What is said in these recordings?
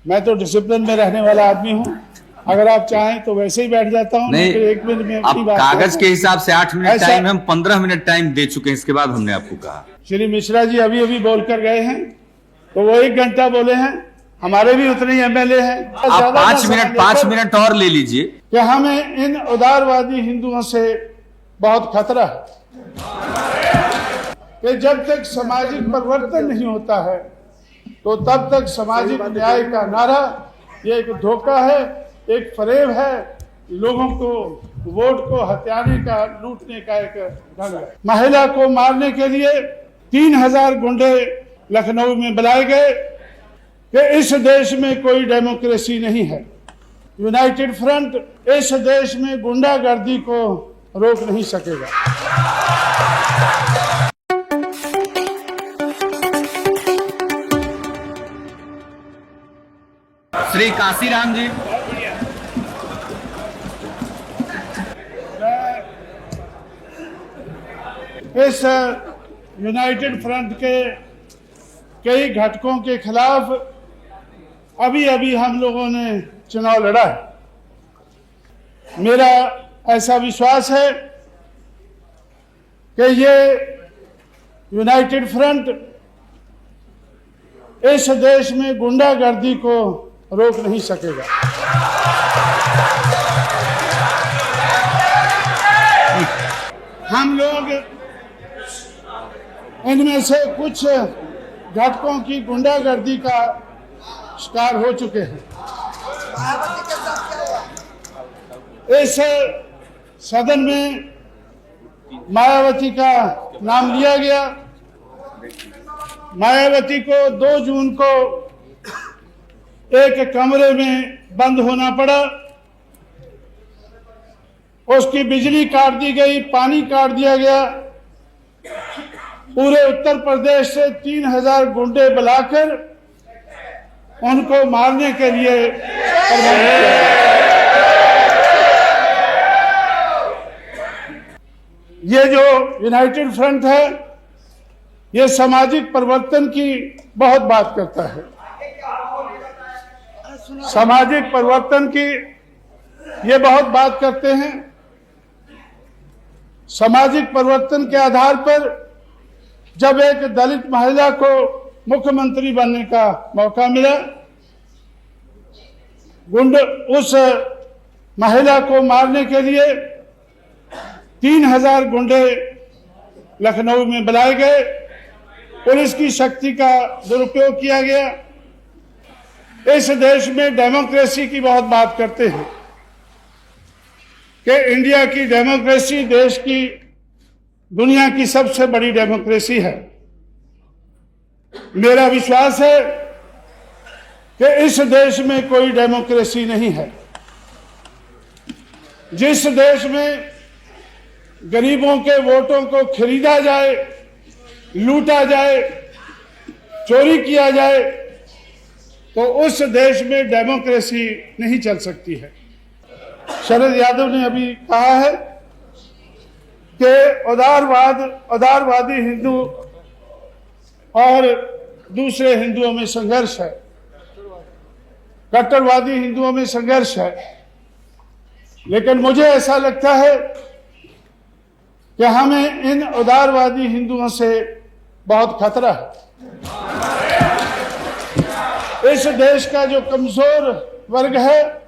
मैं तो डिसिप्लिन में रहने वाला आदमी हूँ। अगर आप चाहें तो वैसे ही बैठ जाता हूँ। नहीं, 1 मिनट में आप कागज के हिसाब से 8 मिनट टाइम, हम 15 मिनट टाइम दे चुके हैं। इसके बाद हमने आपको कहा। श्री मिश्रा जी अभी अभी बोल कर गए हैं, तो वो 1 घंटा बोले हैं। हमारे भी उतने ही एमएलए हैं। आप 5 मिनट और ले लीजिए। कि हमें इन उदारवादी हिंदुओं से बहुत खतरा है कि जब तक सामाजिक परिवर्तन नहीं होता है तो तब तक सामाजिक न्याय का नारा ये एक धोखा है, एक फरेब है, लोगों को वोट को हथियाने का, लूटने का एक ढंग है। महिला को मारने के लिए 3000 गुंडे लखनऊ में बुलाए गए कि इस देश में कोई डेमोक्रेसी नहीं है। यूनाइटेड फ्रंट इस देश में गुंडागर्दी को रोक नहीं सकेगा। श्री काशीराम जी, इस यूनाइटेड फ्रंट के कई घटकों के खिलाफ अभी अभी हम लोगों ने चुनाव लड़ा है। मेरा ऐसा विश्वास है कि ये यूनाइटेड फ्रंट इस देश में गुंडागर्दी को रोक नहीं सकेगा। हम लोग इनमें से कुछ घटकों की गुंडागर्दी का शिकार हो चुके हैं। इस सदन में मायावती का नाम लिया गया। मायावती को 2 जून को एक कमरे में बंद होना पड़ा। उसकी बिजली काट दी गई, पानी काट दिया गया। पूरे उत्तर प्रदेश से 3000 गुंडे बुलाकर उनको मारने के लिए प्रबंध किया। ये जो यूनाइटेड फ्रंट है ये सामाजिक परिवर्तन की बहुत बात करता है। सामाजिक परिवर्तन की ये बहुत बात करते हैं। सामाजिक परिवर्तन के आधार पर जब एक दलित महिला को मुख्यमंत्री बनने का मौका मिला, गुंडे उस महिला को मारने के लिए 3000 गुंडे लखनऊ में बुलाए गए। पुलिस की शक्ति का दुरुपयोग किया गया। इस देश में डेमोक्रेसी की बहुत बात करते हैं कि इंडिया की डेमोक्रेसी देश की, दुनिया की सबसे बड़ी डेमोक्रेसी है। मेरा विश्वास है कि इस देश में कोई डेमोक्रेसी नहीं है। जिस देश में गरीबों के वोटों को खरीदा जाए, लूटा जाए, चोरी किया जाए, तो उस देश में डेमोक्रेसी नहीं चल सकती है। शरद यादव ने अभी कहा है कि उदारवादी हिंदू और दूसरे हिंदुओं में संघर्ष है, कट्टरवादी हिंदुओं में संघर्ष है। लेकिन मुझे ऐसा लगता है कि हमें इन उदारवादी हिंदुओं से बहुत खतरा है। इस देश का जो कमजोर वर्ग है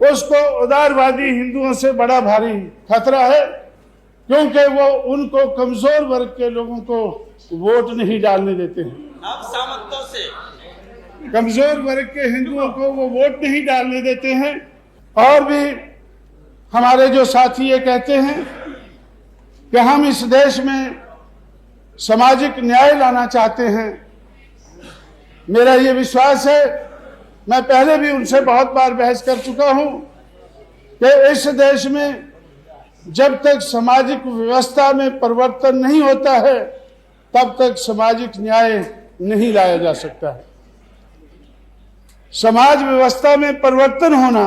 उसको उदारवादी हिंदुओं से बड़ा भारी खतरा है, क्योंकि वो उनको कमजोर वर्ग के लोगों को वोट नहीं डालने देते हैं। कमजोर वर्ग के हिंदुओं को वो वोट नहीं डालने देते हैं। और भी हमारे जो साथी ये कहते हैं कि हम इस देश में सामाजिक न्याय लाना चाहते हैं। मेरा ये विश्वास है, मैं पहले भी उनसे बहुत बार बहस कर चुका हूं कि इस देश में जब तक सामाजिक व्यवस्था में परिवर्तन नहीं होता है तब तक सामाजिक न्याय नहीं लाया जा सकता है। समाज व्यवस्था में परिवर्तन होना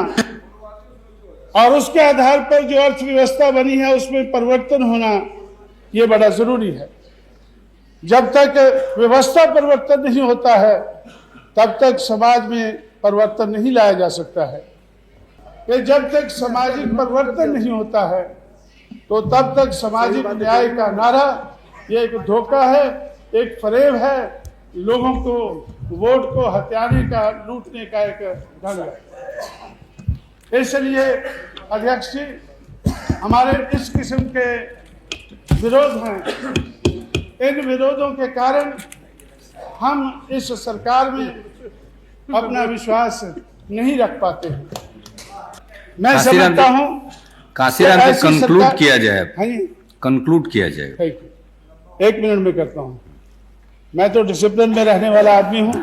और उसके आधार पर जो अर्थव्यवस्था बनी है उसमें परिवर्तन होना ये बड़ा जरूरी है। जब तक व्यवस्था परिवर्तन नहीं होता है तब तक समाज में परिवर्तन नहीं लाया जा सकता है। कि जब तक सामाजिक परिवर्तन नहीं होता है तो तब तक सामाजिक न्याय का नारा ये एक धोखा है, एक फरेब है, लोगों को वोट को हथियाने का, लूटने का एक ढंग है। इसलिए अध्यक्ष जी, हमारे इस किस्म के विरोध हैं। इन विरोधों के कारण हम इस सरकार में अपना विश्वास नहीं रख पाते हैं। मैं समझता हूं काशीराम जी कंक्लूड किया जाए, हाँ जी, कंक्लूड किया जाए। एक मिनट में करता हूं। मैं तो डिसिप्लिन में रहने वाला आदमी हूं,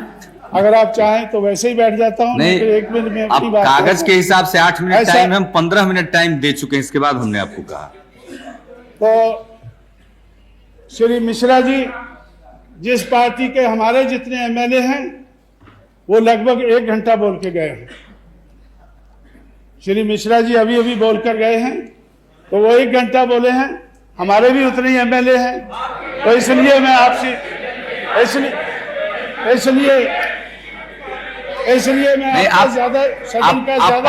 अगर आप चाहें तो वैसे ही बैठ जाता हूं। नहीं, एक मिनट में अपनी बात कागज के हिसाब से 8 मिनट टाइम, हम 15 मिनट टाइम दे चुके हैं, इसके बाद हमने आपको कहा। तो श्री मिश्रा जी, जिस पार्टी के हमारे जितने एमएलए हैं वो लगभग 1 घंटा बोल के गए हैं। श्री मिश्रा जी अभी अभी बोलकर गए हैं, तो वो 1 घंटा बोले हैं। हमारे भी उतने ही एमएलए हैं, तो इसलिए मैं आपसे इसलिए मैं आप ज्यादा आप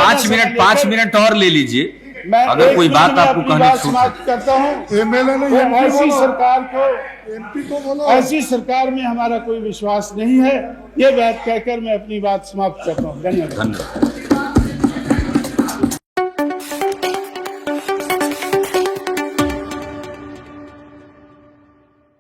5 मिनट और ले लीजिए। अगर कोई बात आपको कहनी समाप्त करता हूँ। एमएलए नहीं, ऐसी सरकार को, एमपी को बोलो। ऐसी सरकार में हमारा कोई विश्वास नहीं है। ये बात कहकर मैं अपनी बात समाप्त करता हूँ। धन्यवाद।